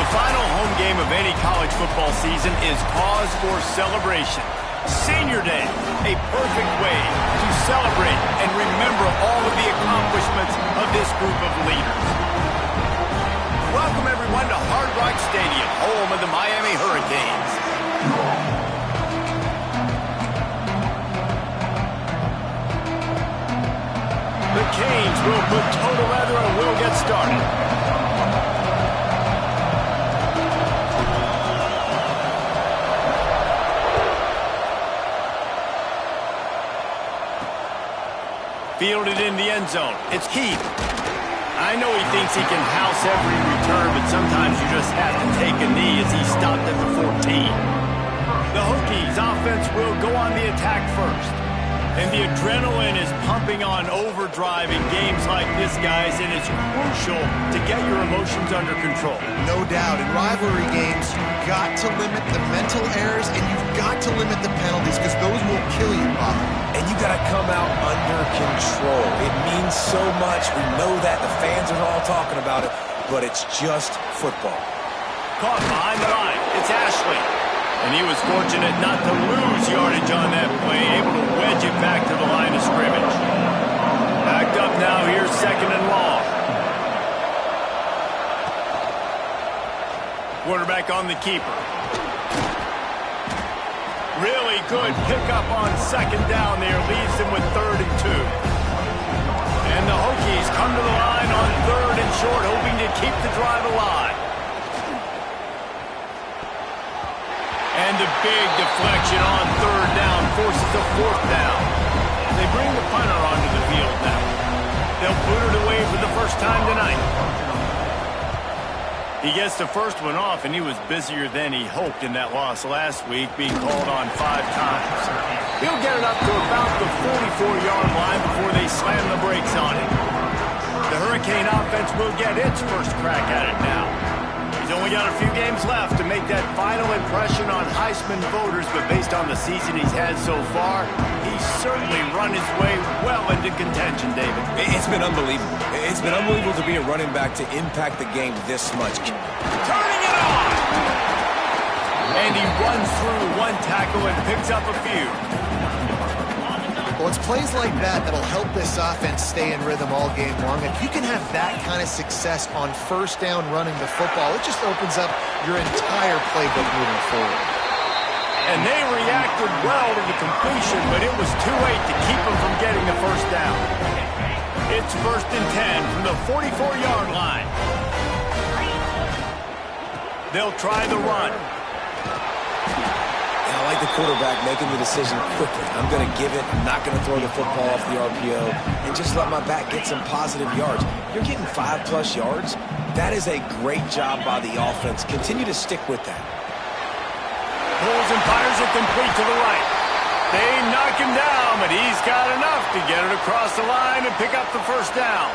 The final home game of any college football season is cause for celebration. Senior Day, a perfect way to celebrate and remember all of the accomplishments of this group of leaders. Welcome, everyone, to Hard Rock Stadium, home of the Miami Hurricanes. The Canes will put toe to leather and will get started. Fielded in the end zone. It's Keith. I know he thinks he can house every return, but sometimes you just have to take a knee as he stopped at the 14. The Hokies offense will go on the attack first. And the adrenaline is pumping on overdrive in games like this, guys, and it's crucial to get your emotions under control. No doubt. In rivalry games, you've got to limit the mental errors, and you've got to limit the penalties, because those will kill you, Bob. And you got to come out under control. It means so much. We know that. The fans are all talking about it, but it's just football. Caught behind the line. It's Ashley. And he was fortunate not to lose yardage on that play, able to wedge it back to the line of scrimmage. Backed up now, here's second and long. Quarterback on the keeper. Really good pickup on second down there, leaves them with 3rd and 2. And the Hokies come to the line on 3rd and short, hoping to keep the drive alive. And a big deflection on 3rd down forces a 4th down. They bring the punter onto the field now. They'll boot it away for the first time tonight. He gets the first one off, and he was busier than he hoped in that loss last week, being called on 5 times. He'll get it up to about the 44-yard line before they slam the brakes on him. The Hurricane offense will get its first crack at it now. He's only got a few games left to make that final impression on Heisman voters, but based on the season he's had so far, he's certainly run his way well into contention, David. It's been unbelievable. It's been unbelievable to be a running back to impact the game this much. Turning it on! And he runs through one tackle and picks up a few. Well, it's plays like that that'll help this offense stay in rhythm all game long. If you can have that kind of success on first down running the football, it just opens up your entire playbook moving forward. And they reacted well to the completion, but it was too late to keep them from getting the first down. It's 1st and 10 from the 44-yard line. They'll try the run. I like the quarterback making the decision quickly. I'm going to give it. I'm not going to throw the football off the RPO and just let my back get some positive yards. You're getting 5+ yards. That is a great job by the offense. Continue to stick with that. Pulls and fires it complete to the right. They knock him down, but he's got enough to get it across the line and pick up the first down.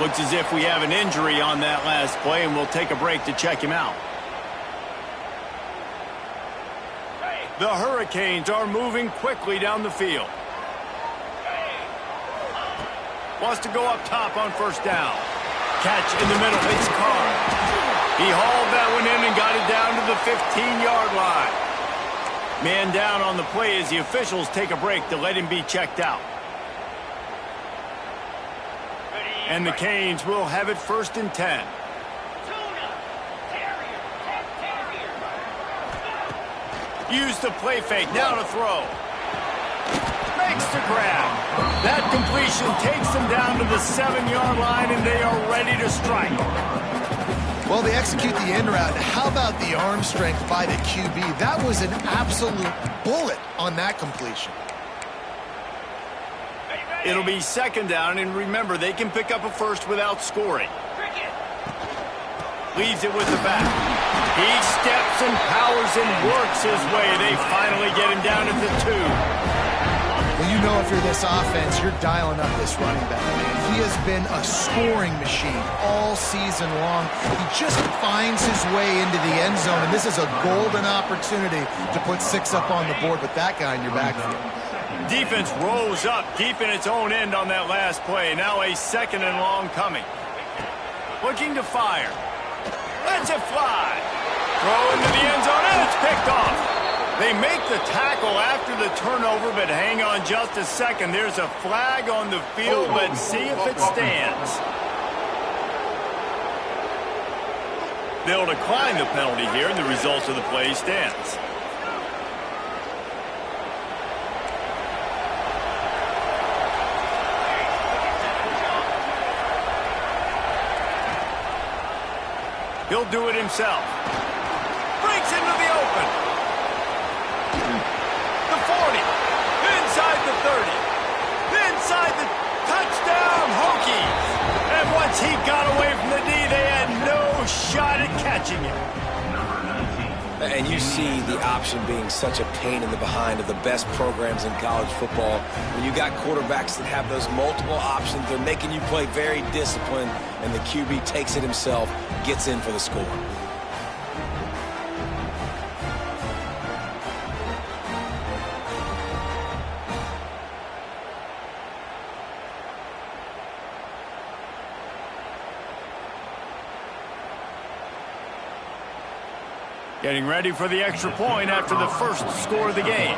Looks as if we have an injury on that last play, and we'll take a break to check him out. The Hurricanes are moving quickly down the field. Wants to go up top on first down. Catch in the middle. It's Carr. He hauled that one in and got it down to the 15-yard line. Man down on the play as the officials take a break to let him be checked out. And the Canes will have it 1st and 10. Use the play fake, now to throw. Makes the grab. That completion takes them down to the 7-yard line, and they are ready to strike. Well, they execute the end route. How about the arm strength by the QB? That was an absolute bullet on that completion. It'll be 2nd down, and remember, they can pick up a first without scoring. Leaves it with the back. He steps and powers and works his way. They finally get him down at the 2. Well, you know if you're this offense, you're dialing up this running back, man. He has been a scoring machine all season long. He just finds his way into the end zone, and this is a golden opportunity to put 6 up on the board with that guy in your backfield. Defense rose up deep in its own end on that last play. Now a 2nd and long coming. Looking to fire. Lets it fly. Throw into the end zone, and it's picked off. They make the tackle after the turnover, but hang on just a second. There's a flag on the field. Let's see if it stands. They'll decline the penalty here, and the result of the play stands. He'll do it himself. Breaks into the open. The 40. Inside the 30. Inside the touchdown Hokies. And once he got away from the D, they had no shot at catching him. And you see the option being such a pain in the behind of the best programs in college football. When you got quarterbacks that have those multiple options, they're making you play very disciplined, and the QB takes it himself, gets in for the score. Getting ready for the extra point after the first score of the game.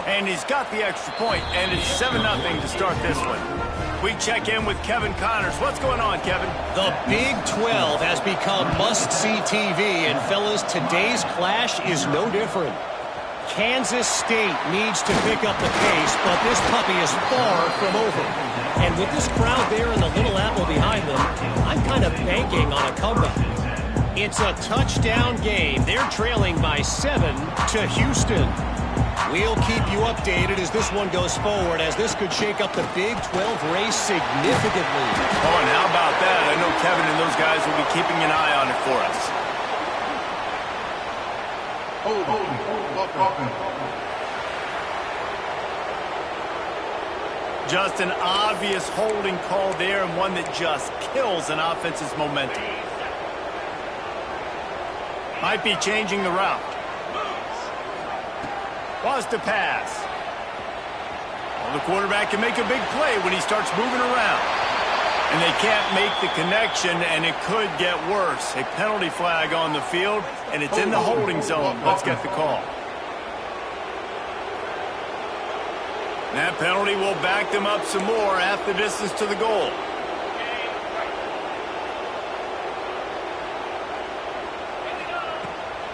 And he's got the extra point, and it's 7-0 to start this one. We check in with Kevin Connors. What's going on, Kevin? The Big 12 has become must-see TV, and fellas, today's clash is no different. Kansas State needs to pick up the pace, but this puppy is far from over. And with this crowd there and the Little Apple behind them, I'm kind of banking on a comeback. It's a touchdown game. They're trailing by 7 to Houston. We'll keep you updated as this one goes forward, as this could shake up the Big 12 race significantly. Oh, and how about that? I know Kevin and those guys will be keeping an eye on it for us. Just an obvious holding call there, and one that just kills an offense's momentum. Might be changing the route. Wants to pass. Well, the quarterback can make a big play when he starts moving around. And they can't make the connection, and it could get worse. A penalty flag on the field, and it's in the holding zone. Let's get the call. That penalty will back them up some more, half the distance to the goal.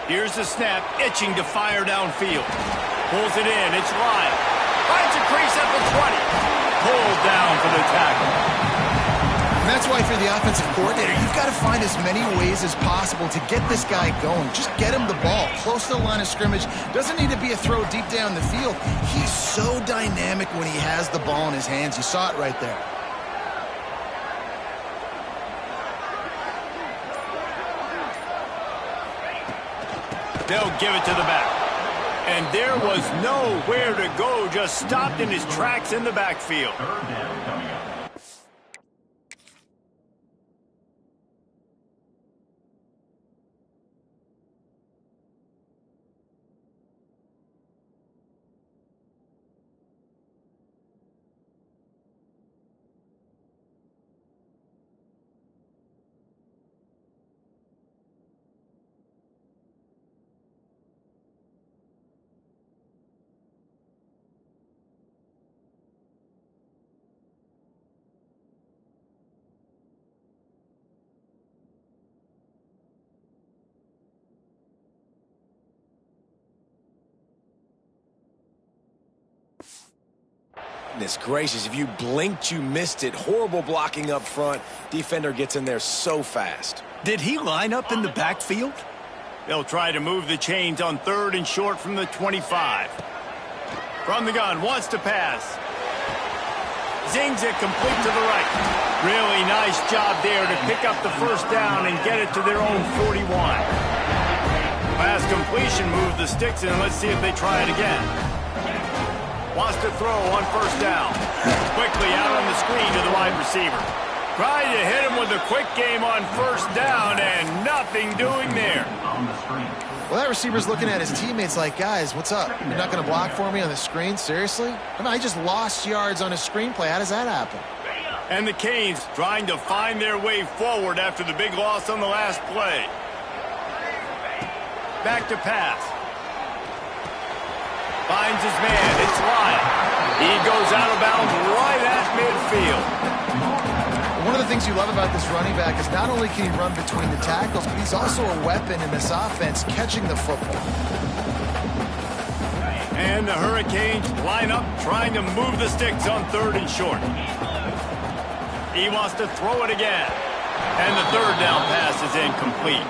Here's the snap, itching to fire downfield. Pulls it in, it's live. Finds a crease at the 20. Pulled down for the tackle. And that's why, if you're the offensive coordinator, you've got to find as many ways as possible to get this guy going. Just get him the ball close to the line of scrimmage. Doesn't need to be a throw deep down the field. He's so dynamic when he has the ball in his hands. You saw it right there. They'll give it to the back. And there was nowhere to go, just stopped in his tracks in the backfield. Goodness gracious, if you blinked, you missed it. Horrible blocking up front. Defender gets in there so fast. Did he line up in the backfield? They'll try to move the chains on 3rd and short from the 25. From the gun, wants to pass. Zings it complete to the right. Really nice job there to pick up the first down and get it to their own 41. Pass completion, move the sticks in. Let's see if they try it again. Wants to throw on 1st down. Quickly out on the screen to the wide receiver. Trying to hit him with a quick game on 1st down, and nothing doing there. Well, that receiver's looking at his teammates like, guys, what's up? You're not going to block for me on the screen? Seriously? I mean, I just lost yards on a screenplay. How does that happen? And the Canes trying to find their way forward after the big loss on the last play. Back to pass. Finds his man. It's Lyon. He goes out of bounds right at midfield. One of the things you love about this running back is not only can he run between the tackles, but he's also a weapon in this offense catching the football. And the Hurricanes line up trying to move the sticks on 3rd and short. He wants to throw it again. And the 3rd down pass is incomplete.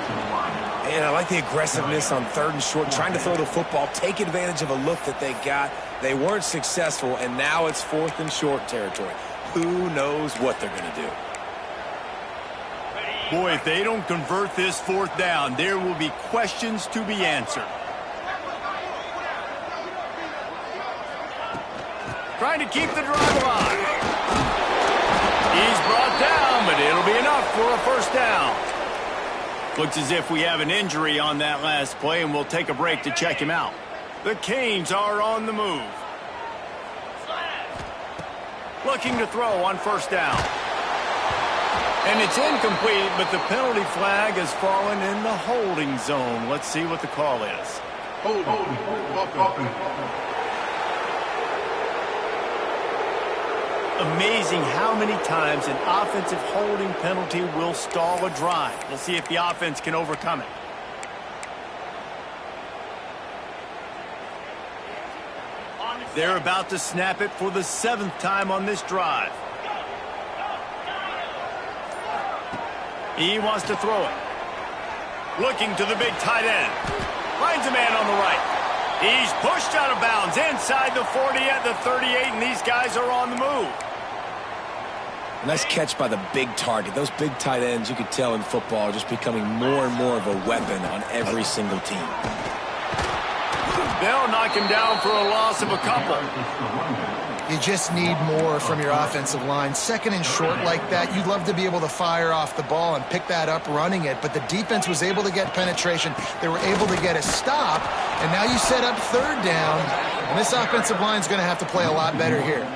And I like the aggressiveness on 3rd and short, trying to throw the football, take advantage of a look that they got. They weren't successful, and now it's 4th and short territory. Who knows what they're going to do? Boy, if they don't convert this 4th down, there will be questions to be answered. Trying to keep the drive alive. He's brought down, but it'll be enough for a 1st down. Looks as if we have an injury on that last play, and we'll take a break to check him out. The Canes are on the move. Looking to throw on 1st down. And it's incomplete, but the penalty flag has fallen in the holding zone. Let's see what the call is. Amazing how many times an offensive holding penalty will stall a drive. We'll see if the offense can overcome it. They're about to snap it for the 7th time on this drive. He wants to throw it. Looking to the big tight end. Finds a man on the right. He's pushed out of bounds inside the 40 at the 38, and these guys are on the move. Nice catch by the big target. Those big tight ends, you could tell in football, are just becoming more and more of a weapon on every single team. They'll knock him down for a loss of a couple. You just need more from your offensive line. 2nd and short like that, you'd love to be able to fire off the ball and pick that up running it, but the defense was able to get penetration. They were able to get a stop, and now you set up 3rd down, and this offensive line is going to have to play a lot better here.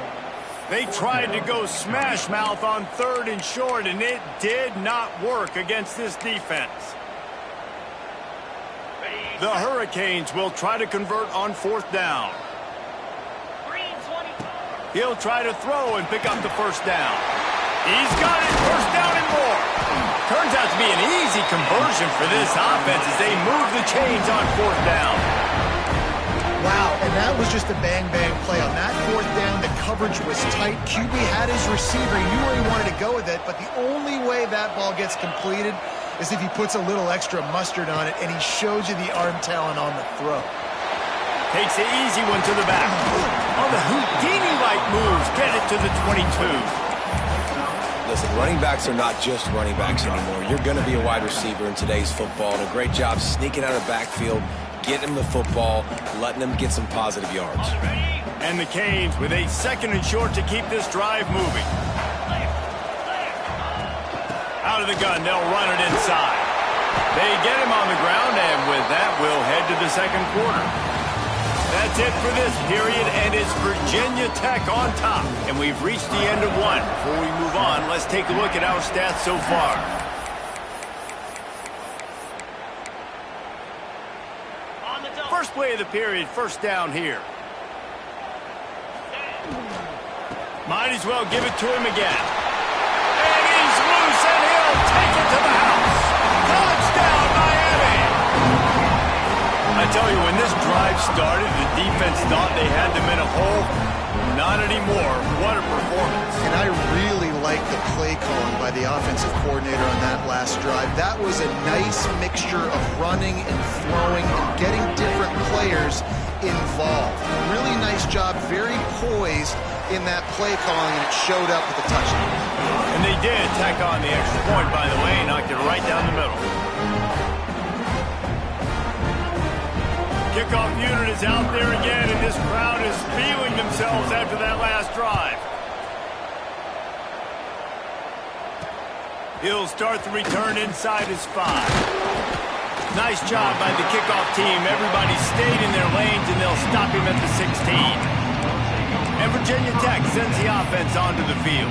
They tried to go smash mouth on 3rd and short, and it did not work against this defense. The Hurricanes will try to convert on 4th down. He'll try to throw and pick up the 1st down. He's got it, 1st down and more. Turns out to be an easy conversion for this offense as they move the chains on 4th down. Wow, and that was just a bang-bang play. On that 4th down, the coverage was tight. QB had his receiver. He knew where he wanted to go with it, but the only way that ball gets completed is if he puts a little extra mustard on it, and he shows you the arm talent on the throw. Takes the easy one to the back. Oh, the Houdini-like moves get it to the 22. Listen, running backs are not just running backs anymore. You're going to be a wide receiver in today's football. And a great job sneaking out of the backfield, getting them the football, letting them get some positive yards. And the Canes with a 2nd and short to keep this drive moving. Out of the gun, they'll run it inside. They get him on the ground, and with that, we'll head to the 2nd quarter. That's it for this period, and it's Virginia Tech on top. And we've reached the end of one. Before we move on, let's take a look at our stats so far. First play of the period, 1st down here. Might as well give it to him again. And he's loose, and he'll take it to the house. Touchdown, Miami! I tell you, when this drive started, the defense thought they had them in a hole. Not anymore. What a performance. And I really like the play calling by the offensive coordinator on that last drive. That was a nice mixture of running and throwing and getting different players involved. Really nice job, very poised in that play calling, and it showed up with the touchdown. And they did tack on the extra point, by the way, knocked it right down the middle. Kickoff unit is out there again, and this crowd is feeling themselves after that last drive. He'll start the return inside his 5. Nice job by the kickoff team. Everybody stayed in their lanes, and they'll stop him at the 16. And Virginia Tech sends the offense onto the field.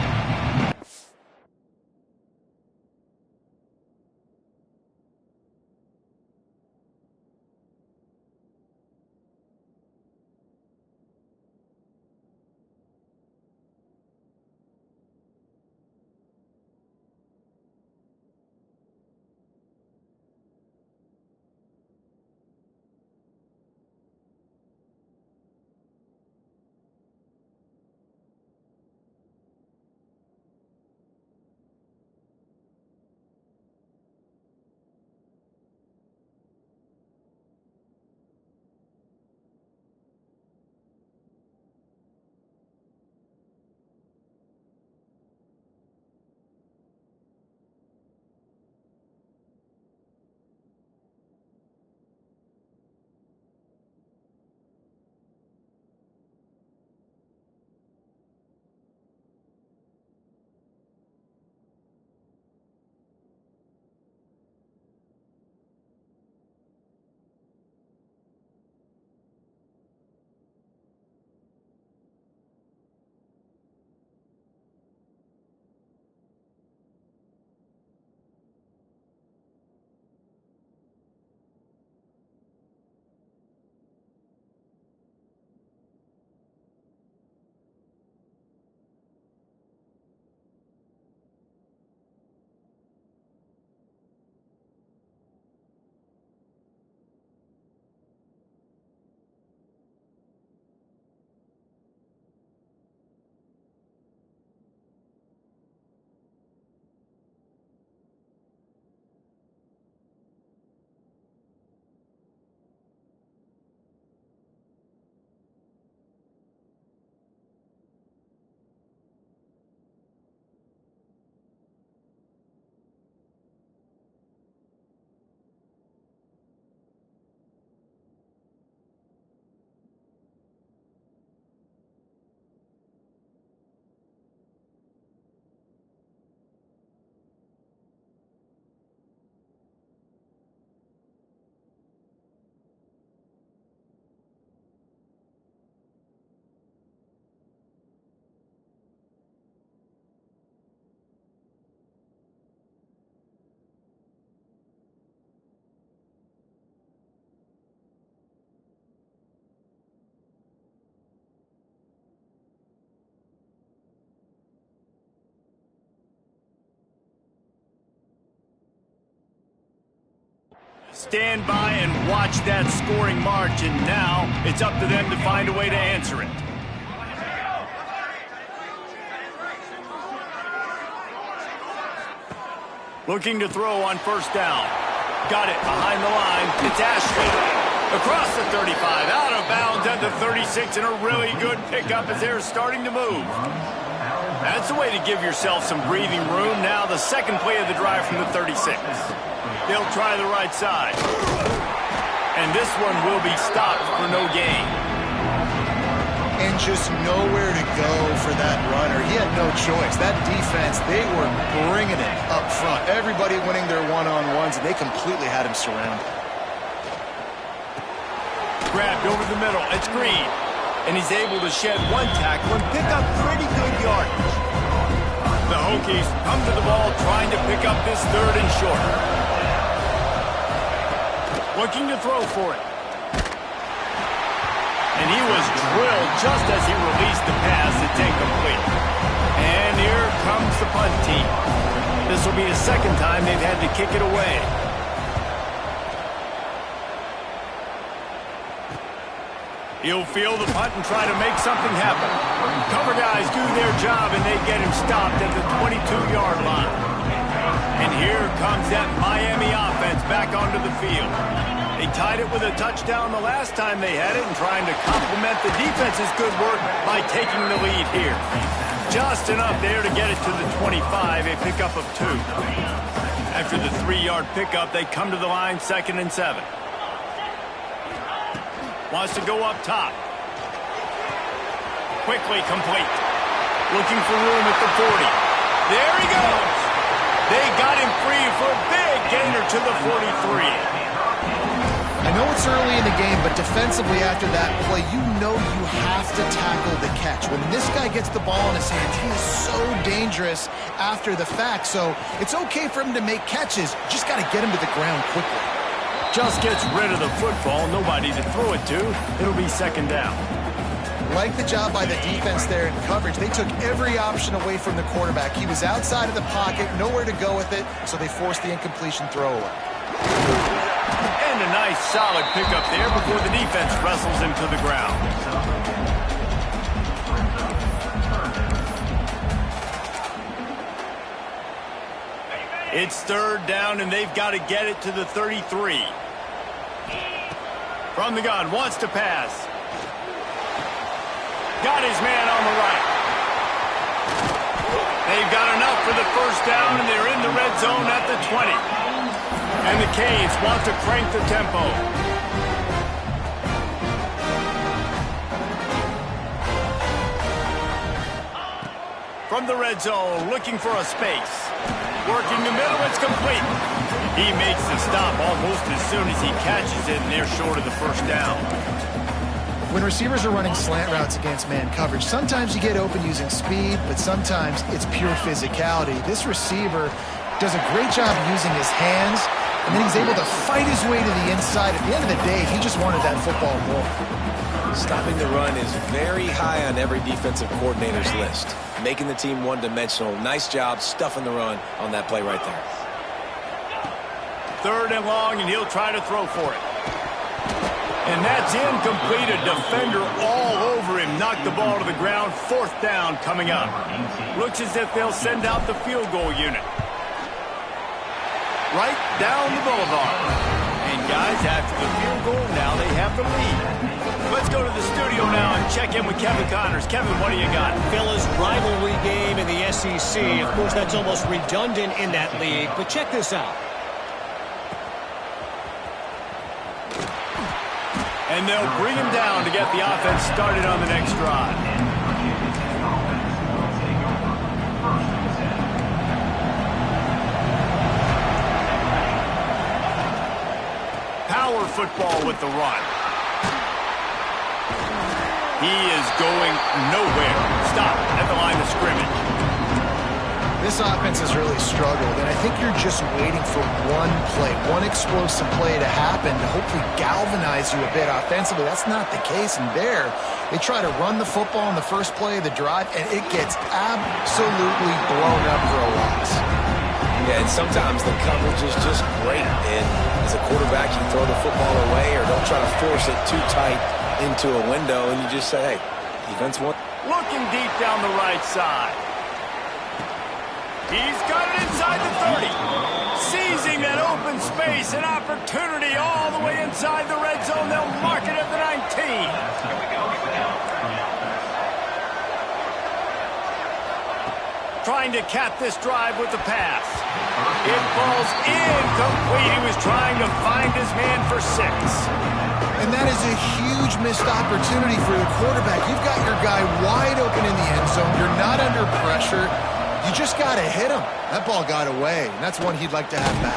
stand by and watch that scoring march, and now it's up to them to find a way to answer it. Looking to throw on first down. Got it behind the line. It's Ashley. Across the 35, out of bounds at the 36, and a really good pickup as they're starting to move. That's the way to give yourself some breathing room. Now the second play of the drive from the 36. They'll try the right side. And this one will be stopped for no gain. And just nowhere to go for that runner. He had no choice. That defense, they were bringing it up front. Everybody winning their one-on-ones, and they completely had him surrounded. Grabbed over the middle. It's Green. And he's able to shed one tackle and pick up pretty good yardage. The Hokies come to the ball trying to pick up this third and short. Looking to throw for it. And he was drilled just as he released the pass. It's incomplete. And here comes the punt team. This will be the second time they've had to kick it away. He'll field the punt and try to make something happen. Cover guys do their job, and they get him stopped at the 22-yard line. And here comes that Miami offense back onto the field. They tied it with a touchdown the last time they had it, and trying to complement the defense's good work by taking the lead here. Just enough there to get it to the 25, a pickup of 2. After the 3-yard pickup, they come to the line 2nd and 7. Wants to go up top. Quickly complete. Looking for room at the 40. There he goes. They got him free for a big gainer to the 43. I know it's early in the game, but defensively after that play, you know you have to tackle the catch. When this guy gets the ball in his hands, he is so dangerous after the fact. So it's okay for him to make catches. Just got to get him to the ground quickly. Just gets rid of the football. Nobody to throw it to. It'll be 2nd down. Like the job by the defense there in coverage. They took every option away from the quarterback. He was outside of the pocket, nowhere to go with it, so they forced the incompletion throwaway. And a nice solid pickup there before the defense wrestles him to the ground. It's 3rd down, and they've got to get it to the 33. From the gun, wants to pass. Got his man on the right. They've got enough for the first down, and they're in the red zone at the 20. And the Canes want to crank the tempo. From the red zone, looking for a space. Working the middle, it's complete. He makes the stop almost as soon as he catches it, and they're short of the first down. When receivers are running slant routes against man coverage, sometimes you get open using speed, but sometimes it's pure physicality. This receiver does a great job using his hands, and then he's able to fight his way to the inside. At the end of the day, he just wanted that football more. Stopping the run is very high on every defensive coordinator's list. Making the team one-dimensional. Nice job stuffing the run on that play right there. 3rd and long, and he'll try to throw for it. And that's incomplete. A defender all over him. Knocked the ball to the ground. 4th down coming up. Looks as if they'll send out the field goal unit. Right down the boulevard. And guys, after the field goal, now they have the lead. Let's go to the studio now and check in with Kevin Connors. Kevin, what do you got? Fellas, rivalry game in the SEC. Of course, that's almost redundant in that league. But check this out. And they'll bring him down to get the offense started on the next drive. Power football with the run. He is going nowhere. Stop at the line of scrimmage. This offense has really struggled, and I think you're just waiting for one play, one explosive play to happen to hopefully galvanize you a bit offensively. That's not the case, and there, they try to run the football on the first play of the drive, and it gets absolutely blown up for a loss. Yeah, and sometimes the coverage is just great, and As a quarterback, you throw the football away or don't try to force it too tight into a window, and you just say, hey, defense won. Looking deep down the right side. He's got it inside the 30. Seizing that open space, an opportunity all the way inside the red zone. They'll mark it at the 19. Trying to cap this drive with the pass. It falls incomplete. He was trying to find his man for 6. And that is a huge missed opportunity for the quarterback. You've got your guy wide open in the end zone. You're not under pressure. You just got to hit him. That ball got away, and that's one he'd like to have back.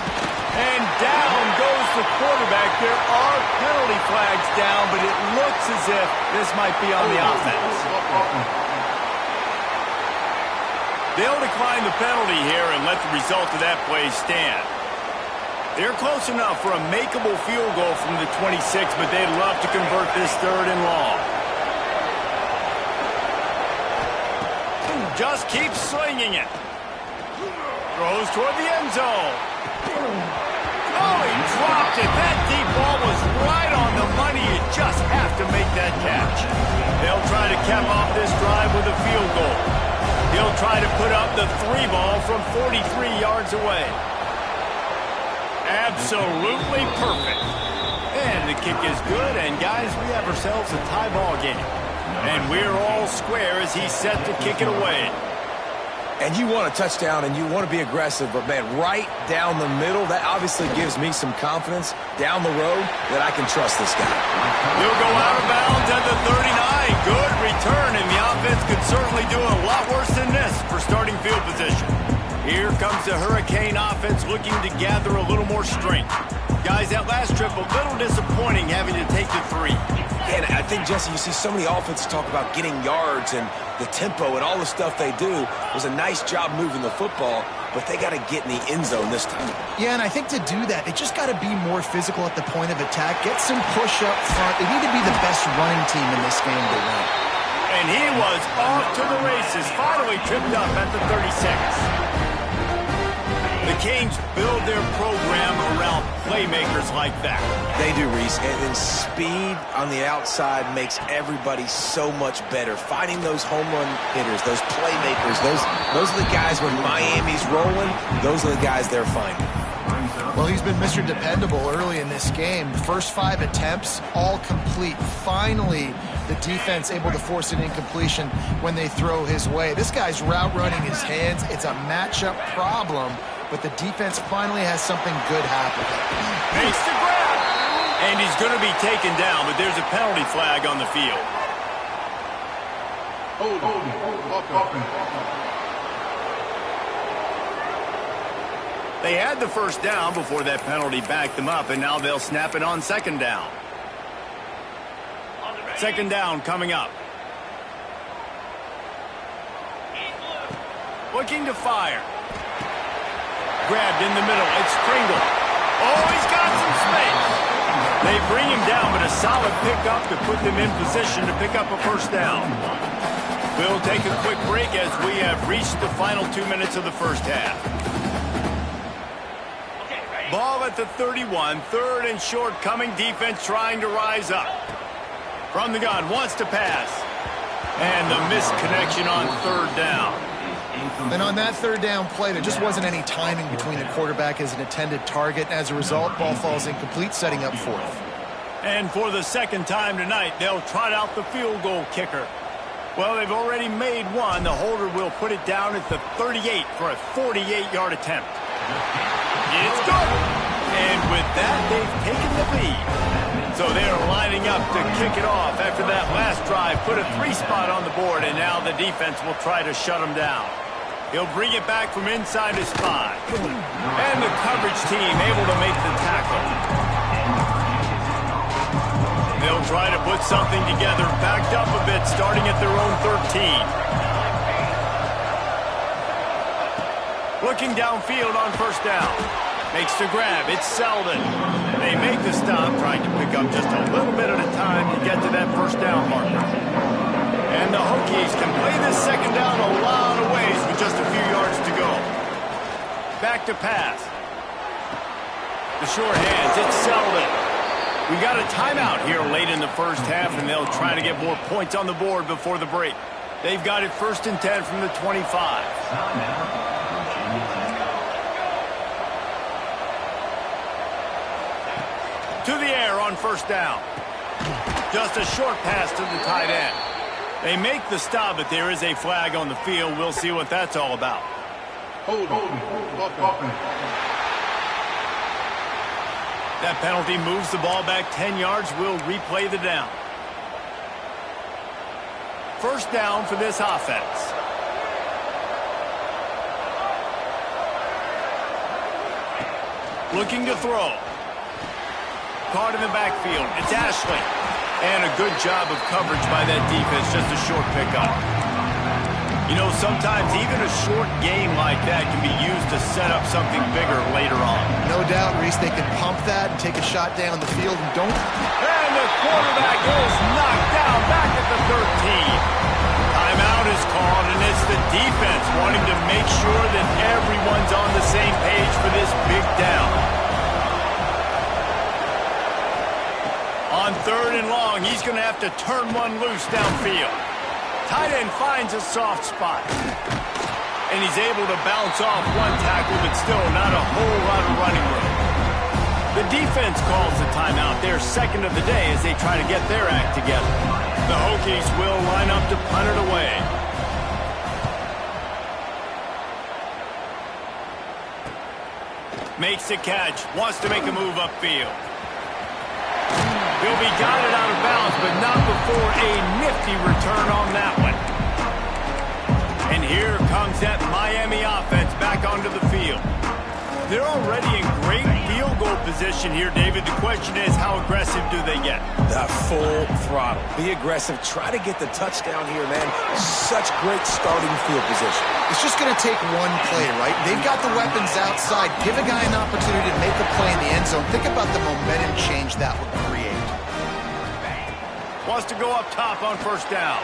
And down goes the quarterback. There are penalty flags down, but it looks as if this might be on the offense. They'll decline the penalty here and let the result of that play stand. They're close enough for a makeable field goal from the 26, but they'd love to convert this 3rd and long. Just keeps slinging it. Throws toward the end zone. Oh, he dropped it. That deep ball was right on the money. You just have to make that catch. They'll try to cap off this drive with a field goal. He'll try to put up the 3 ball from 43 yards away. Absolutely perfect. And the kick is good, and guys, we have ourselves a tie ball game. And we're all square as he's set to kick it away. And you want a touchdown and you want to be aggressive, but man, right down the middle, that obviously gives me some confidence down the road that I can trust this guy. He'll go out of bounds at the 39. Good return, and the offense could certainly do a lot worse than this for starting field position. Here comes the Hurricane offense looking to gather a little more strength. Guys, that last trip, a little disappointing having to take the 3. And I think, Jesse, you see so many offenses talk about getting yards and the tempo and all the stuff they do. It was a nice job moving the football, but they got to get in the end zone this time. Yeah, and I think to do that, they just got to be more physical at the point of attack, get some push up front. They need to be the best running team in this game to win. And he was off to the races, finally tripped up at the 36. The Canes build their program around playmakers like that. They do, Reese, and then speed on the outside makes everybody so much better. Finding those home run hitters, those playmakers, those are the guys when Miami's rolling, those are the guys they're finding. Well, he's been Mr. Dependable early in this game. First 5 attempts, all complete. Finally, the defense able to force an incompletion when they throw his way. This guy's route running his hands. It's a matchup problem, but the defense finally has something good happen. Makes the grab. And he's going to be taken down, but there's a penalty flag on the field. They had the first down before that penalty backed them up, and now they'll snap it on 2nd down. 2nd down coming up. Looking to fire. Grabbed in the middle. It's Pringle. Oh, he's got some space. They bring him down, but a solid pickup to put them in position to pick up a first down. We'll take a quick break as we have reached the final 2 minutes of the first half. Ball at the 31, 3rd and short coming. Defense trying to rise up. From the gun, wants to pass. And the missed connection on 3rd down. And on that 3rd down play, there just wasn't any timing between the quarterback as an intended target. As a result, ball falls incomplete, setting up 4th. And for the 2nd time tonight, they'll trot out the field goal kicker. Well, they've already made one. The holder will put it down at the 38 for a 48-yard attempt. It's good. And with that, they've taken the lead. So they're lining up to kick it off after that last drive. Put a 3 spot on the board, and now the defense will try to shut them down. He'll bring it back from inside his 5. And the coverage team able to make the tackle. They'll try to put something together, backed up a bit, starting at their own 13. Looking downfield on 1st down. Makes the grab. It's Selden. They make the stop, trying to pick up just a little bit at a time to get to that 1st down marker. And the Hokies can play this 2nd down a lot of ways with just a few yards to go. Back to pass. The short hands, it's Selden. We got a timeout here late in the first half, and they'll try to get more points on the board before the break. They've got it 1st and 10 from the 25. To the air on 1st down. Just a short pass to the tight end. They make the stop, but there is a flag on the field. We'll see what that's all about. That penalty moves the ball back 10 yards. We'll replay the down. 1st down for this offense. Looking to throw. Caught in the backfield. It's Ashley. And a good job of coverage by that defense. Just a short pickup. You know, sometimes even a short game like that can be used to set up something bigger later on. No doubt, Reese, they can pump that and take a shot down the field and don't. And the quarterback is knocked down back at the 13. Timeout is called, and it's the defense wanting to make sure that everyone's on the same page for this big down. On 3rd and long, he's going to have to turn one loose downfield. Tight end finds a soft spot. And he's able to bounce off one tackle, but still not a whole lot of running room. The defense calls the timeout. Their 2nd of the day as they try to get their act together. The Hokies will line up to punt it away. Makes the catch. Wants to make a move upfield. He'll be guided out of bounds, but not before a nifty return on that one. And here comes that Miami offense back onto the field. They're already in great field goal position here, David. The question is, how aggressive do they get? The full throttle. Be aggressive. Try to get the touchdown here, man. Such great starting field position. It's just going to take one play, right? They've got the weapons outside. Give a guy an opportunity to make a play in the end zone. Think about the momentum change that would create. Wants to go up top on 1st down.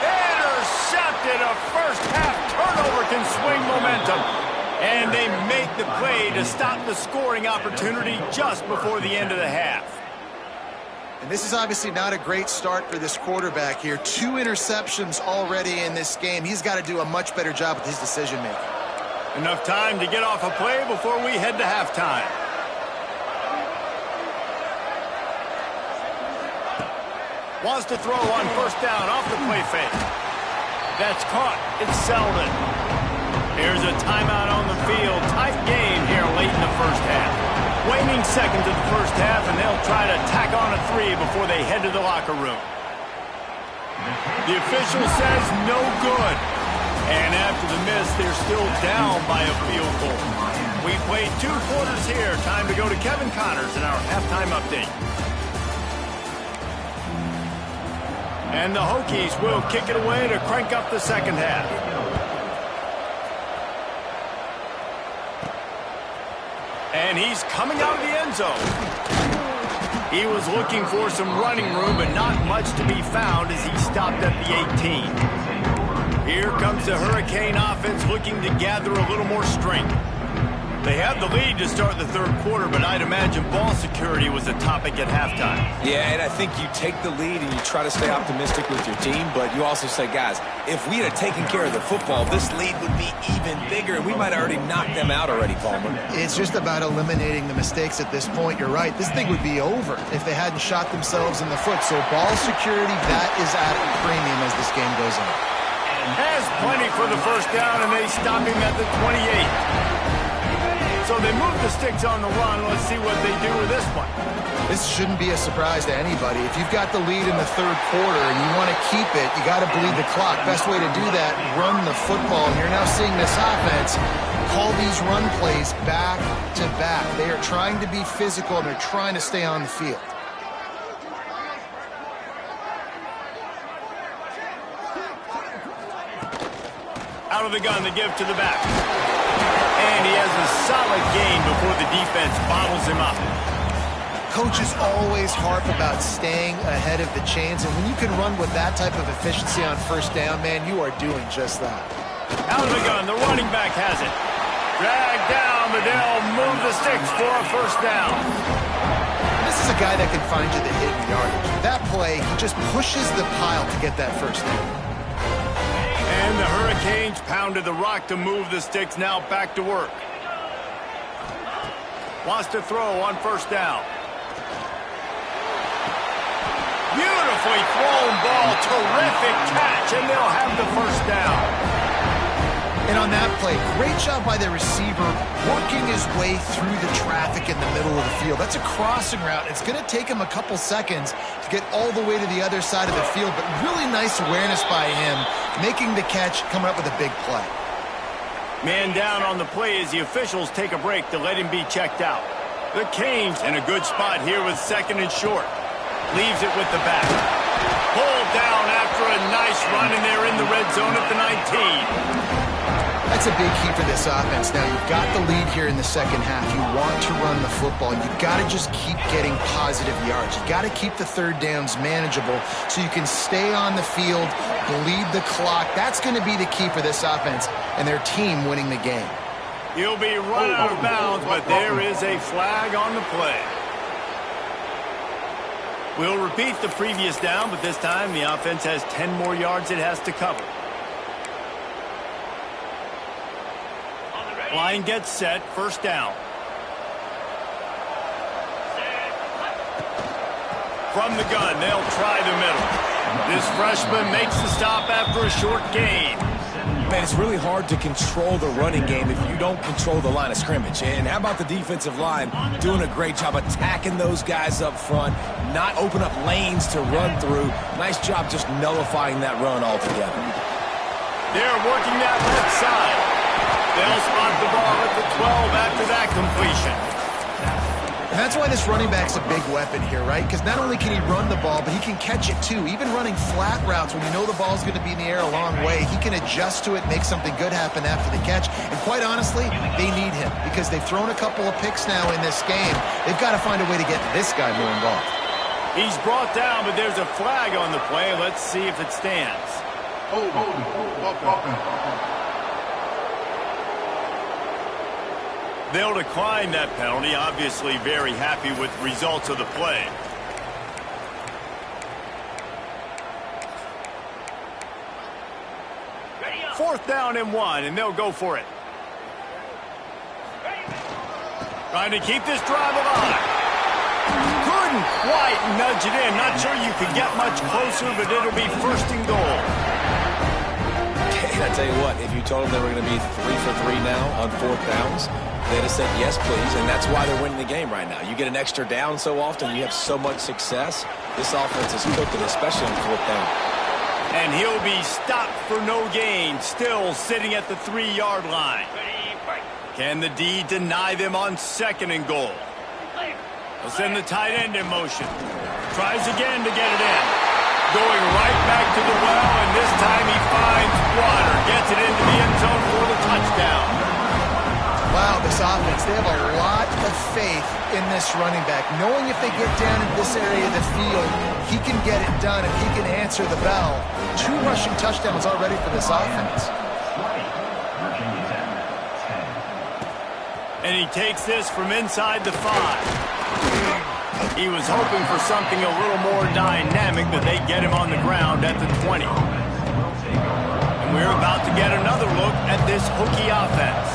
Intercepted. A first half turnover can swing momentum. And they make the play to stop the scoring opportunity just before the end of the half. And this is obviously not a great start for this quarterback here. 2 interceptions already in this game. He's got to do a much better job with his decision-making. Enough time to get off a play before we head to halftime. Wants to throw on 1st down off the play fake. That's caught. It's Selden. Here's a timeout on the field. Tight game here late in the first half. Waning seconds of the first half, and they'll try to tack on a 3 before they head to the locker room. The official says no good. And after the miss, they're still down by a field goal. We played 2 quarters here. Time to go to Kevin Connors in our halftime update. And the Hokies will kick it away to crank up the 2nd half. And he's coming out of the end zone. He was looking for some running room, but not much to be found as he stopped at the 18. Here comes the Hurricane offense looking to gather a little more strength. They have the lead to start the 3rd quarter, but I'd imagine ball security was a topic at halftime. Yeah, and I think you take the lead and you try to stay optimistic with your team, but you also say, guys, if we had taken care of the football, this lead would be even bigger, and we might have already knocked them out already, Palmer. It's just about eliminating the mistakes at this point. You're right. This thing would be over if they hadn't shot themselves in the foot. So ball security, that is at a premium as this game goes on. Has plenty for the 1st down, and they stop him at the 28. So they move the sticks on the run. Let's see what they do with this one. This shouldn't be a surprise to anybody. If you've got the lead in the 3rd quarter and you want to keep it, you got to bleed the clock. Best way to do that, run the football. And you're now seeing this offense call these run plays back to back. They are trying to be physical, and they're trying to stay on the field. Out of the gun, the give to the back. And he has a solid gain before the defense bottles him up. Coaches always harp about staying ahead of the chains, and when you can run with that type of efficiency on 1st down, man, you are doing just that. Out of the gun, the running back has it. Dragged down, but they'll move the sticks for a first down. This is a guy that can find you the hidden yardage. That play, he just pushes the pile to get that first down. And the Hurricanes pounded the rock to move the sticks. Now back to work. Wants to throw on first down. Beautifully thrown ball. Terrific catch, and they'll have the first down. And on that play, great job by the receiver working his way through the traffic in the middle of the field. That's a crossing route. It's going to take him a couple seconds to get all the way to the other side of the field, but really nice awareness by him, making the catch, coming up with a big play. Man down on the play as the officials take a break to let him be checked out. The Canes in a good spot here with second and short. Leaves it with the back. Pulled down after a nice run, and they're in the red zone at the 19. That's a big key for this offense. Now, you've got the lead here in the second half. You want to run the football. You've got to just keep getting positive yards. You've got to keep the third downs manageable so you can stay on the field, bleed the clock. That's going to be the key for this offense and their team winning the game. He'll be run out of bounds, but there is a flag on the play. We'll repeat the previous down, but this time the offense has 10 more yards it has to cover. Line gets set, first down. From the gun, they'll try the middle. This freshman makes the stop after a short gain. Man, it's really hard to control the running game if you don't control the line of scrimmage. And how about the defensive line doing a great job attacking those guys up front, not open up lanes to run through. Nice job just nullifying that run altogether. They're working that left side. They'll spot the ball at the 12 after that completion. And that's why this running back's a big weapon here, right? Because not only can he run the ball, but he can catch it too. Even running flat routes when you know the ball's going to be in the air a long way, he can adjust to it, make something good happen after the catch. And quite honestly, they need him because they've thrown a couple of picks now in this game. They've got to find a way to get this guy more involved. He's brought down, but there's a flag on the play. Let's see if it stands. They'll decline that penalty, obviously very happy with the results of the play. Fourth down and 1, and they'll go for it. Trying to keep this drive alive. Couldn't quite nudge it in. Not sure you could get much closer, but it'll be first and goal. And I tell you what, if you told them they were going to be 3 for 3 now on fourth downs, they'd have said yes, please, and that's why they're winning the game right now. You get an extra down so often, you have so much success. This offense is cooking, especially on fourth down. And he'll be stopped for no gain, still sitting at the 3-yard line. Can the D deny them on second and goal? They'll send the tight end in motion. Tries again to get it in. Going right back to the well, and this time he finds water. Gets it into the end zone for the touchdown. Wow, this offense, they have a lot of faith in this running back. Knowing if they get down in this area of the field, he can get it done and he can answer the bell. 2 rushing touchdowns already for this offense. And he takes this from inside the 5. He was hoping for something a little more dynamic, but they get him on the ground at the 20. And we're about to get another look at this Hokie offense.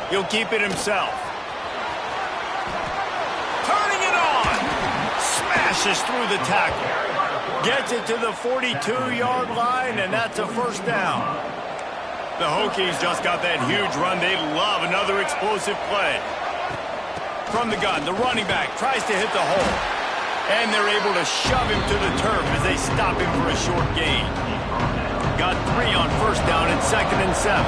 He'll keep it himself. Turning it on. Smashes through the tackle. Gets it to the 42-yard line, and that's a first down. The Hokies just got that huge run. They love another explosive play. From the gun, the running back tries to hit the hole. And they're able to shove him to the turf as they stop him for a short gain. Got 3 on first down and second and 7.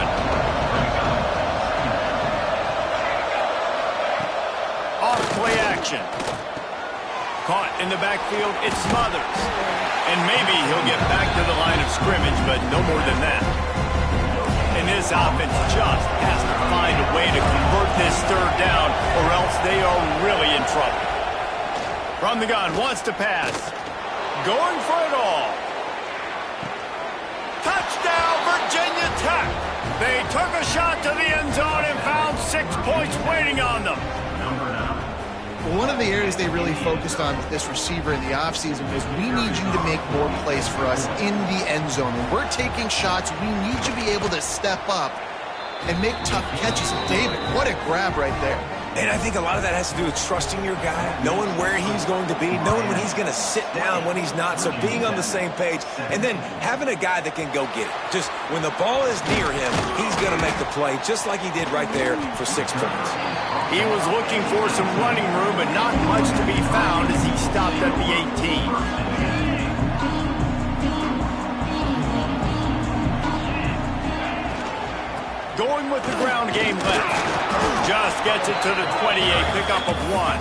Off play action. Caught in the backfield, it's Smothers. And maybe he'll get back to the line of scrimmage, but no more than that. And this offense just has to find a way to convert this third down, or else they are really in trouble. From the gun, wants to pass. Going for it all. Touchdown! Touchdown, Virginia Tech. They took a shot to the end zone and found 6 points waiting on them. Well, one of the areas they really focused on with this receiver in the offseason was we need you to make more plays for us in the end zone. When we're taking shots, we need you to be able to step up and make tough catches. David, what a grab right there. And I think a lot of that has to do with trusting your guy, knowing where he's going to be, knowing when he's going to sit down, when he's not, so being on the same page, and then having a guy that can go get it. Just when the ball is near him, he's going to make the play, just like he did right there for 6 points. He was looking for some running room, but not much to be found as he stopped at the 18. Going with the ground game left. Just gets it to the 28, pickup of 1.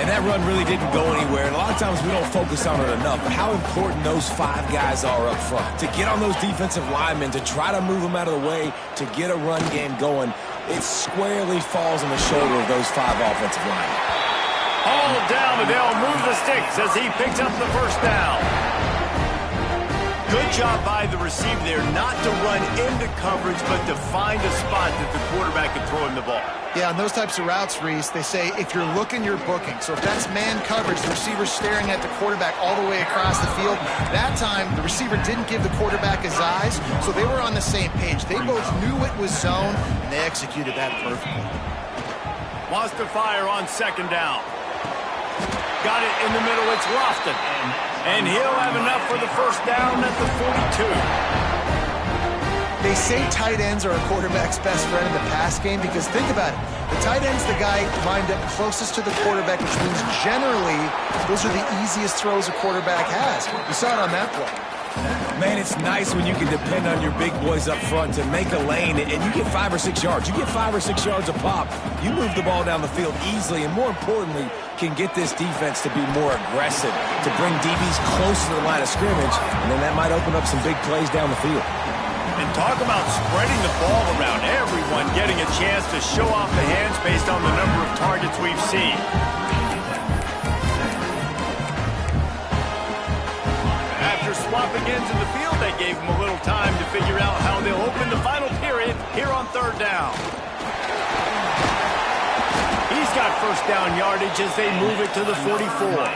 And that run really didn't go anywhere. And a lot of times we don't focus on it enough, but how important those 5 guys are up front. To get on those defensive linemen, to try to move them out of the way, to get a run game going, it squarely falls on the shoulder of those 5 offensive linemen. All down, and they'll move the sticks as he picks up the first down. Good job by the receiver there, not to run into coverage, but to find a spot that the quarterback can throw him the ball. Yeah, on those types of routes, Reese, they say if you're looking, you're booking. So if that's man coverage, the receiver's staring at the quarterback all the way across the field. That time, the receiver didn't give the quarterback his eyes, so they were on the same page. They both knew it was zone, and they executed that perfectly. Wants to fire on second down. Got it in the middle, it's Lofton. And he'll have enough for the first down at the 42. They say tight ends are a quarterback's best friend in the pass game because think about it. The tight end's the guy lined up closest to the quarterback, which means generally those are the easiest throws a quarterback has. You saw it on that play. Man, it's nice when you can depend on your big boys up front to make a lane, and you get 5 or 6 yards. You get 5 or 6 yards a pop. You move the ball down the field easily, and more importantly, can get this defense to be more aggressive, to bring DBs close to the line of scrimmage, and then that might open up some big plays down the field. And talk about spreading the ball around, everyone getting a chance to show off the hands based on the number of targets we've seen. After swapping ends in the field, they gave him a little time to figure out how they'll open the final period here on third down. He's got first down yardage as they move it to the 44.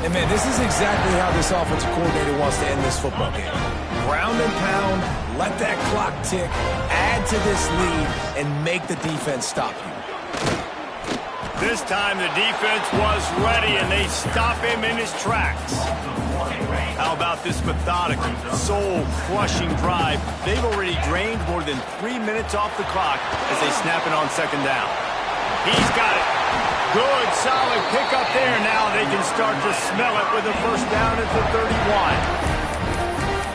And, man, this is exactly how this offensive coordinator wants to end this football game. Ground and pound, let that clock tick, add to this lead, and make the defense stop you. This time the defense was ready, and they stop him in his tracks. How about this methodical, soul-crushing drive? They've already drained more than 3 minutes off the clock as they snap it on second down. He's got it. Good, solid pickup there. Now they can start to smell it with a first down at the 31.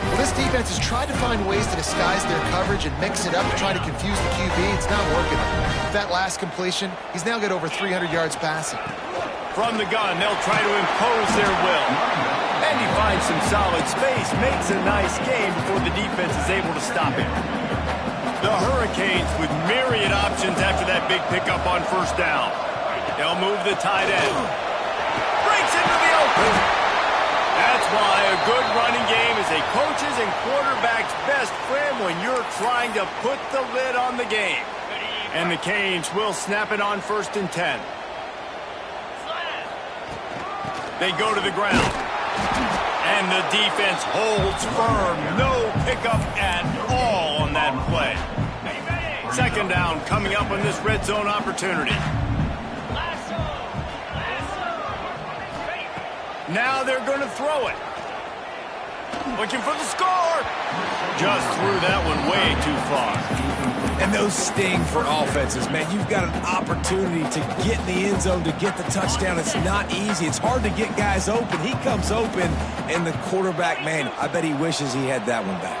Well, this defense has tried to find ways to disguise their coverage and mix it up to try to confuse the QB. It's not working. With that last completion, he's now got over 300 yards passing. From the gun, they'll try to impose their will. And he finds some solid space, makes a nice game before the defense is able to stop him. The Hurricanes with myriad options after that big pickup on first down. They'll move the tight end. Breaks into the open. That's why a good running game is a coach's and quarterback's best friend when you're trying to put the lid on the game. And the Canes will snap it on 1st and 10. They go to the ground. And the defense holds firm. No pickup at all on that play. Second down coming up on this red zone opportunity. Now they're going to throw it. Looking for the score. Just threw that one way too far. And those sting for offenses, man. You've got an opportunity to get in the end zone, to get the touchdown. It's not easy. It's hard to get guys open. He comes open, and the quarterback, man, I bet he wishes he had that one back.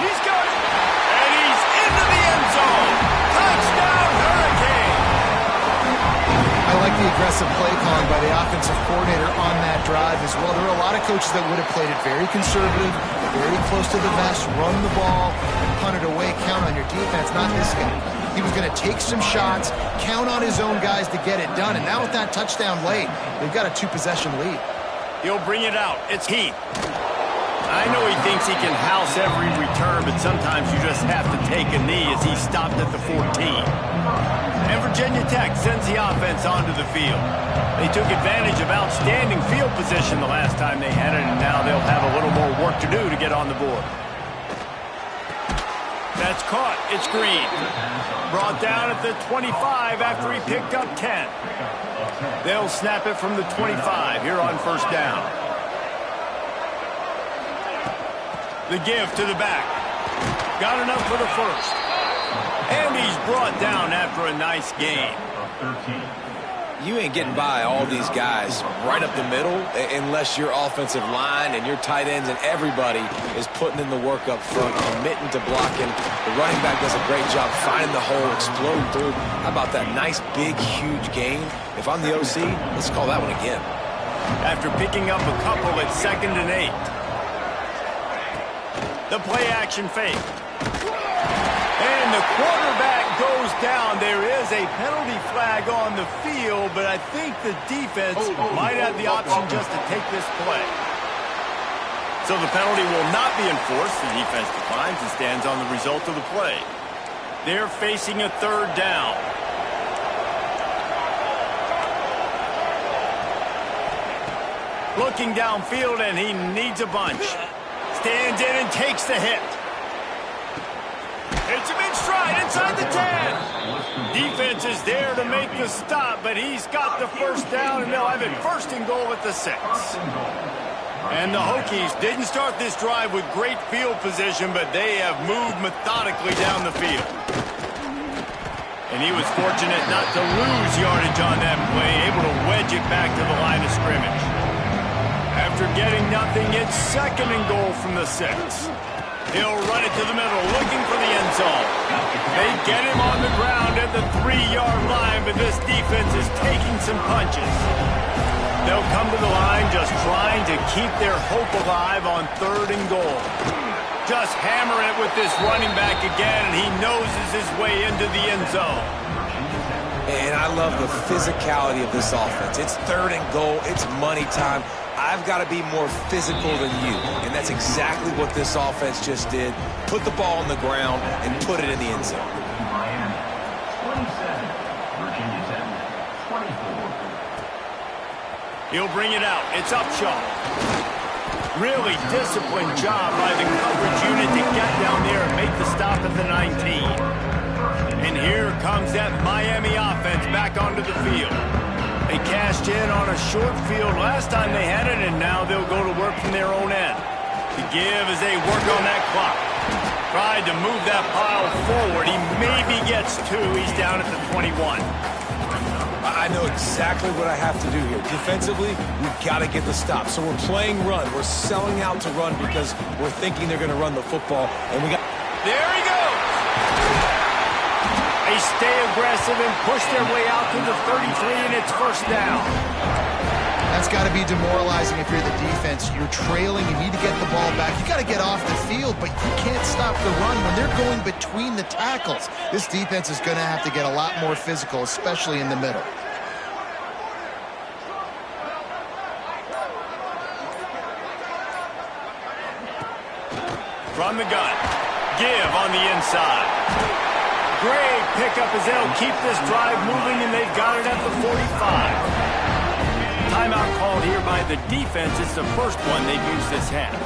He's got it. And he's into the end zone. Touchdown, Hurricane. I like the aggressive play calling by the offensive coordinator on that drive as well. There are a lot of coaches that would have played it very conservative, very close to the vest, run the ball, punt it away, count on your defense. Not this guy. He was going to take some shots, count on his own guys to get it done. And now with that touchdown late, they've got a 2-possession lead. He'll bring it out. It's Heath. I know he thinks he can house every return, but sometimes you just have to take a knee as he stopped at the 14. And Virginia Tech sends the offense onto the field. They took advantage of outstanding field position the last time they had it, and now they'll have a little more work to do to get on the board. That's caught. It's Green. Brought down at the 25 after he picked up 10. They'll snap it from the 25 here on first down. The give to the back. Got enough for the first. And he's brought down after a nice gain. You ain't getting by all these guys right up the middle unless your offensive line and your tight ends and everybody is putting in the work up front, committing to blocking. The running back does a great job finding the hole, exploding through. How about that nice, big, huge gain? If I'm the OC, let's call that one again. After picking up a couple at 2nd and 8. The play-action fake. And the quarterback goes down. There is a penalty flag on the field, but I think the defense might have the option just to take this play. So the penalty will not be enforced. The defense declines and stands on the result of the play. They're facing a 3rd down. Looking downfield, and he needs a bunch. Stands in and takes the hit. Hits him in stride inside the 10. Defense is there to make the stop, but he's got the first down, and they'll have it 1st and goal at the 6. And the Hokies didn't start this drive with great field position, but they have moved methodically down the field. And he was fortunate not to lose yardage on that play, able to wedge it back to the line of scrimmage. After getting nothing, it's 2nd and goal from the 6. He'll run it to the middle, looking for the end zone. They get him on the ground at the 3-yard line, but this defense is taking some punches. They'll come to the line just trying to keep their hope alive on 3rd and goal. Just hammer it with this running back again, and he noses his way into the end zone. And I love the physicality of this offense. It's 3rd and goal. It's money time. I've got to be more physical than you. And that's exactly what this offense just did. Put the ball on the ground and put it in the end zone. Miami, 27, Virginia Tech, 24. He'll bring it out. It's Upshaw. Really disciplined job by the coverage unit to get down there and make the stop at the 19. And here comes that Miami offense back onto the field. They cashed in on a short field last time they had it, and now they'll go to work from their own end. To give as they work on that clock. Tried to move that pile forward. He maybe gets 2. He's down at the 21. I know exactly what I have to do here. Defensively, we've got to get the stop. So we're playing run. We're selling out to run because we're thinking they're going to run the football. And we got... There he goes! They stay aggressive and push their way out to the 33, and it's 1st down. That's got to be demoralizing if you're the defense. You're trailing, you need to get the ball back. You got to get off the field, but you can't stop the run when they're going between the tackles. This defense is going to have to get a lot more physical, especially in the middle. From the gun, give on the inside. Great pickup as they'll keep this drive moving, and they've got it at the 45. Timeout called here by the defense. It's the first one they've used this half.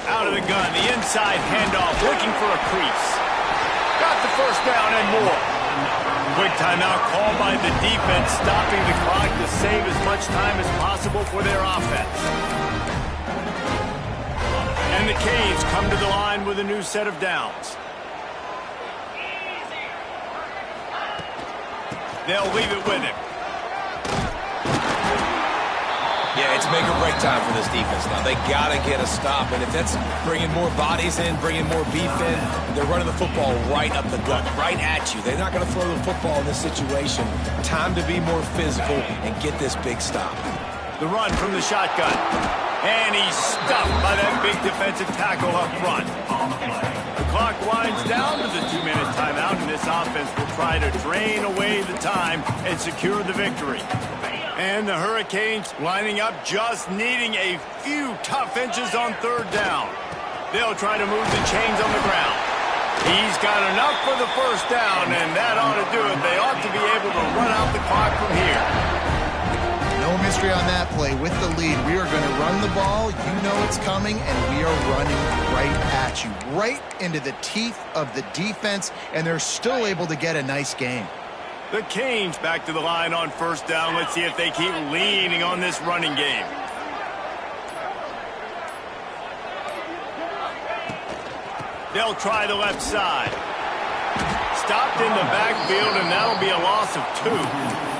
Out of the gun, the inside handoff, looking for a crease. Got the first down and more. Quick timeout called by the defense, stopping the clock to save as much time as possible for their offense. And the Canes come to the line with a new set of downs. They'll leave it with him. Yeah, it's make or break time for this defense now. They got to get a stop, and if that's bringing more bodies in, bringing more beef in, they're running the football right up the gut, right at you. They're not going to throw the football in this situation. Time to be more physical and get this big stop. The run from the shotgun. And he's stuffed by that big defensive tackle up front. The clock winds down to the 2-minute timeout, and this offense will try to drain away the time and secure the victory. And the Hurricanes lining up, just needing a few tough inches on third down. They'll try to move the chains on the ground. He's got enough for the first down, and that ought to do it. They ought to be able to run out the clock from here. No mystery on that play. With the lead, we are going to run the ball. You know it's coming, and we are running right at you, right into the teeth of the defense, and they're still able to get a nice game. The Canes back to the line on first down. Let's see if they keep leaning on this running game. They'll try the left side. Stopped in the backfield, and that'll be a loss of 2.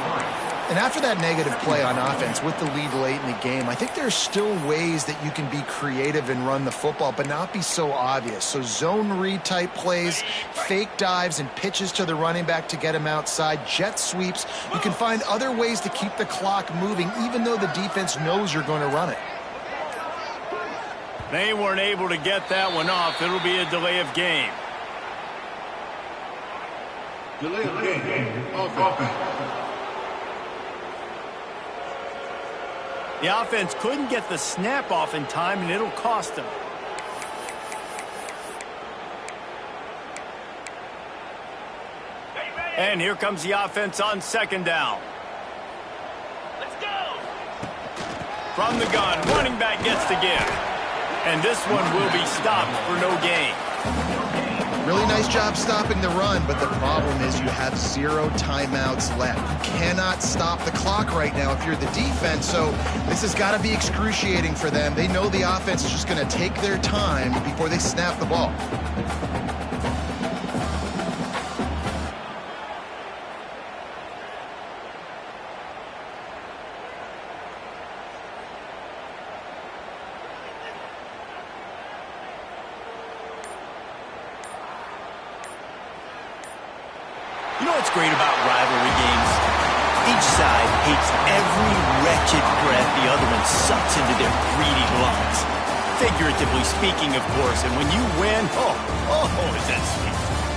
And after that negative play on offense with the lead late in the game, I think there's still ways that you can be creative and run the football, but not be so obvious. So zone read type plays, fake dives and pitches to the running back to get him outside, jet sweeps. You can find other ways to keep the clock moving, even though the defense knows you're going to run it. They weren't able to get that one off. It'll be a delay of game. Delay of game. Offense. The offense couldn't get the snap off in time, and it'll cost them. And here comes the offense on second down. Let's go! From the gun, running back gets the give. And this one will be stopped for no gain. Really nice job stopping the run, but the problem is you have 0 timeouts left. You cannot stop the clock right now if you're the defense, so this has got to be excruciating for them. They know the offense is just going to take their time before they snap the ball. You know what's great about rivalry games? Each side hates every wretched breath the other one sucks into their greedy lungs. Figuratively speaking, of course, and when you win, is that sweet.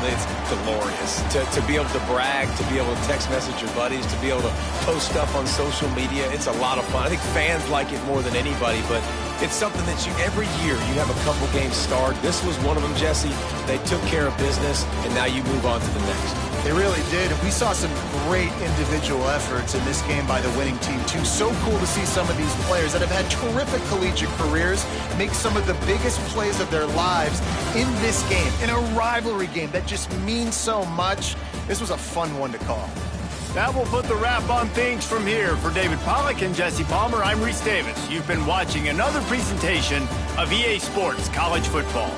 It's glorious to be able to brag, to be able to text message your buddies, to be able to post stuff on social media. It's a lot of fun. I think fans like it more than anybody, but it's something that every year you have a couple games start. This was one of them, Jesse. They took care of business, and now you move on to the next. They really did, and we saw some great individual efforts in this game by the winning team, too. So cool to see some of these players that have had terrific collegiate careers make some of the biggest plays of their lives in this game, in a rivalry game that just means so much. This was a fun one to call. That will put the wrap on things from here. For David Pollack and Jesse Palmer, I'm Reese Davis. You've been watching another presentation of EA Sports College Football.